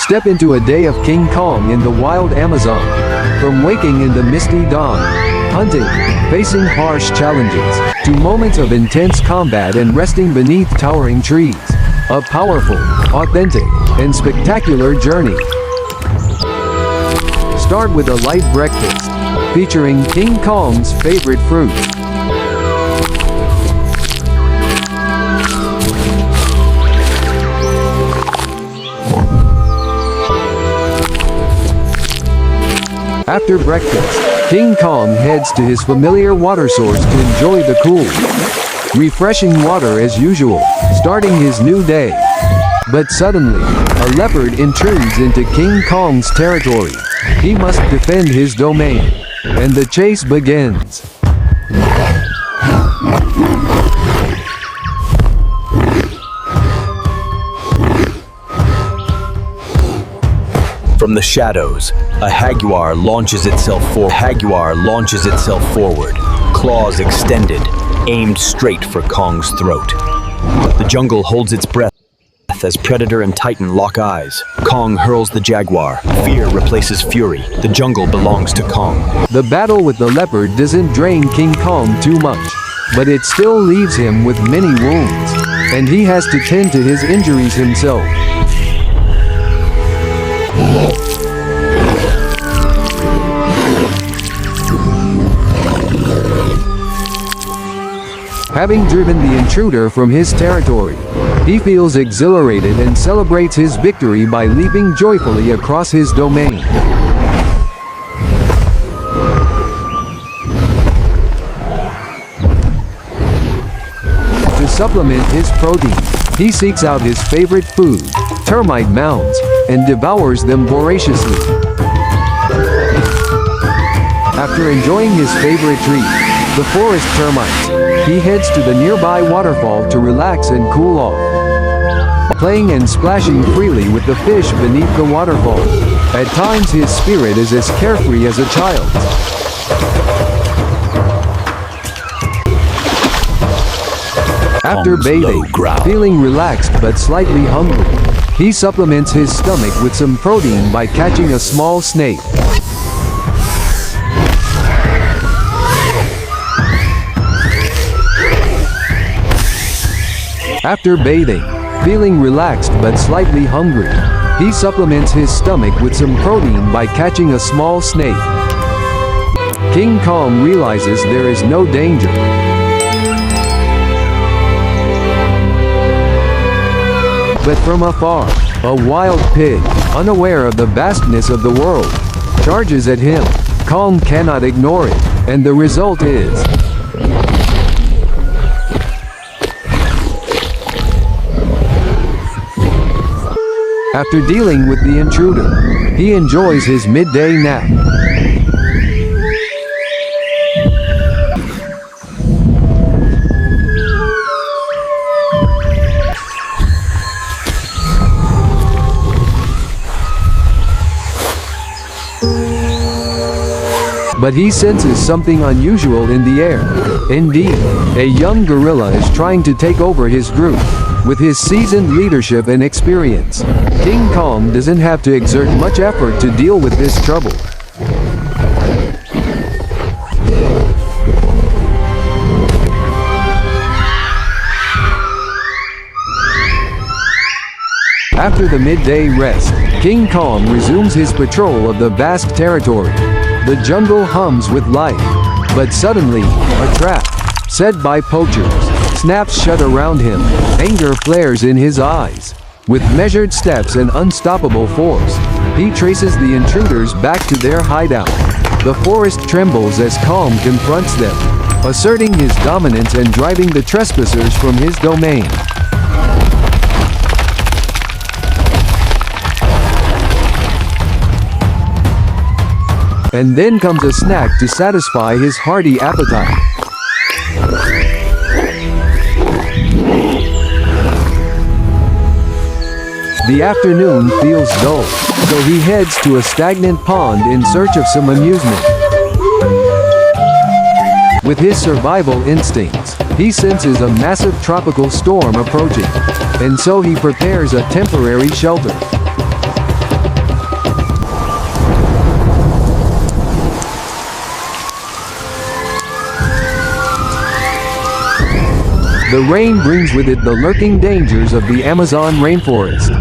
Step into a day of King Kong in the wild Amazon. From waking in the misty dawn, hunting, facing harsh challenges, to moments of intense combat and resting beneath towering trees. A powerful, authentic, and spectacular journey. Start with a light breakfast, featuring King Kong's favorite fruit. After breakfast, King Kong heads to his familiar water source to enjoy the cool, refreshing water as usual, starting his new day. But suddenly, a leopard intrudes into King Kong's territory. He must defend his domain, and the chase begins. From the shadows, a jaguar launches itself forward, claws extended, aimed straight for Kong's throat. The jungle holds its breath as predator and titan lock eyes. Kong hurls the jaguar. Fear replaces fury. The jungle belongs to Kong. The battle with the leopard doesn't drain King Kong too much, but it still leaves him with many wounds, and he has to tend to his injuries himself. Having driven the intruder from his territory, he feels exhilarated and celebrates his victory by leaping joyfully across his domain. To supplement his protein, he seeks out his favorite food, termite mounds, and devours them voraciously. After enjoying his favorite treat, the forest termites, he heads to the nearby waterfall to relax and cool off, playing and splashing freely with the fish beneath the waterfall. At times his spirit is as carefree as a child's. After bathing, feeling relaxed but slightly hungry, he supplements his stomach with some protein by catching a small snake. After bathing, feeling relaxed but slightly hungry, he supplements his stomach with some protein by catching a small snake. King Kong realizes there is no danger. But from afar, a wild pig, unaware of the vastness of the world, charges at him. Kong cannot ignore it, and the result is after dealing with the intruder, he enjoys his midday nap. But he senses something unusual in the air. Indeed, a young gorilla is trying to take over his group. With his seasoned leadership and experience, King Kong doesn't have to exert much effort to deal with this trouble. After the midday rest, King Kong resumes his patrol of the vast territory. The jungle hums with life, but suddenly, a trap, set by poachers, snaps shut around him. Anger flares in his eyes. With measured steps and unstoppable force, he traces the intruders back to their hideout. The forest trembles as Kong confronts them, asserting his dominance and driving the trespassers from his domain. And then comes a snack to satisfy his hearty appetite. The afternoon feels dull, so he heads to a stagnant pond in search of some amusement. With his survival instincts, he senses a massive tropical storm approaching, and so he prepares a temporary shelter. The rain brings with it the lurking dangers of the Amazon rainforest.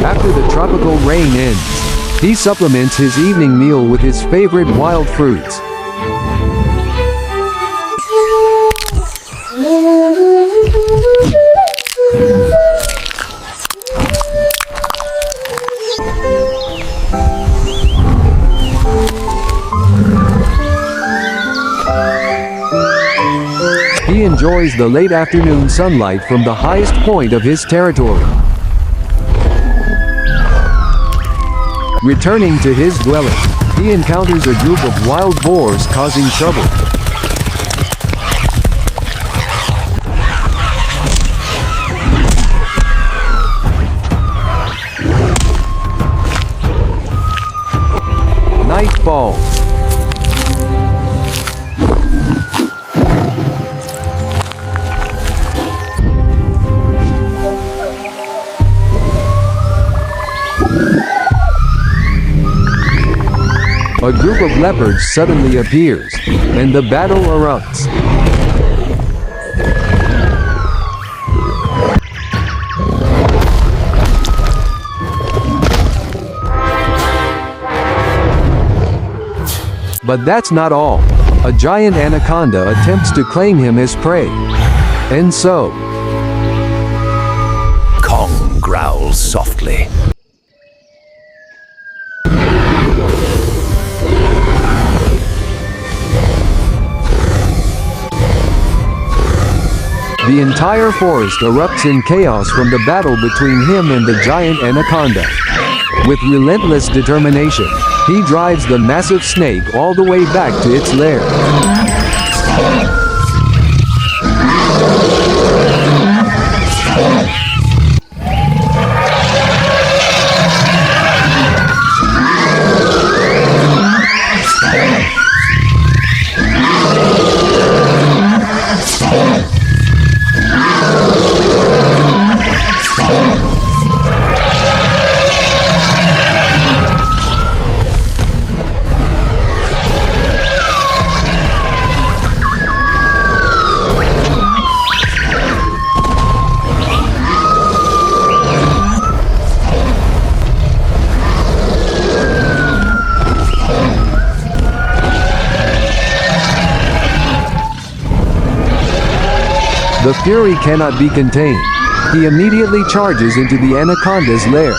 After the tropical rain ends, he supplements his evening meal with his favorite wild fruits. He enjoys the late afternoon sunlight from the highest point of his territory. Returning to his dwelling, he encounters a group of wild boars causing trouble. Nightfall. A group of leopards suddenly appears, and the battle erupts. But that's not all. A giant anaconda attempts to claim him as prey. And so, Kong growls softly. the entire forest erupts in chaos from the battle between him and the giant anaconda. With relentless determination, he drives the massive snake all the way back to its lair. The fury cannot be contained. He immediately charges into the anaconda's lair.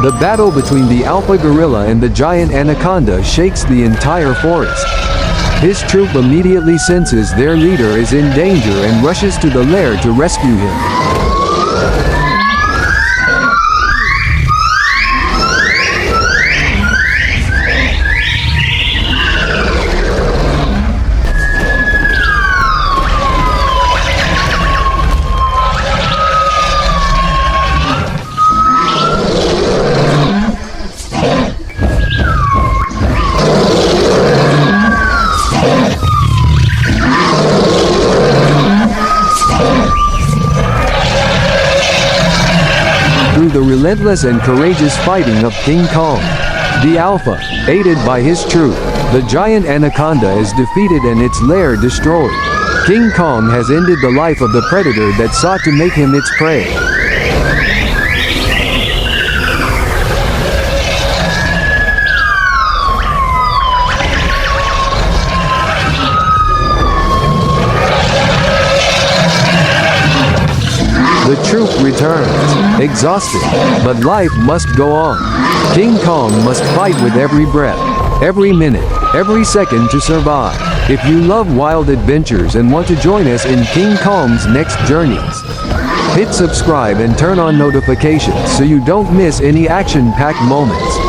The battle between the alpha gorilla and the giant anaconda shakes the entire forest. His troop immediately senses their leader is in danger and rushes to the lair to rescue him. Through the relentless and courageous fighting of King Kong, the Alpha, aided by his troop, the giant anaconda is defeated and its lair destroyed. King Kong has ended the life of the predator that sought to make him its prey. The troop returns, exhausted, but life must go on. King Kong must fight with every breath, every minute, every second to survive. If you love wild adventures and want to join us in King Kong's next journeys, hit subscribe and turn on notifications so you don't miss any action-packed moments.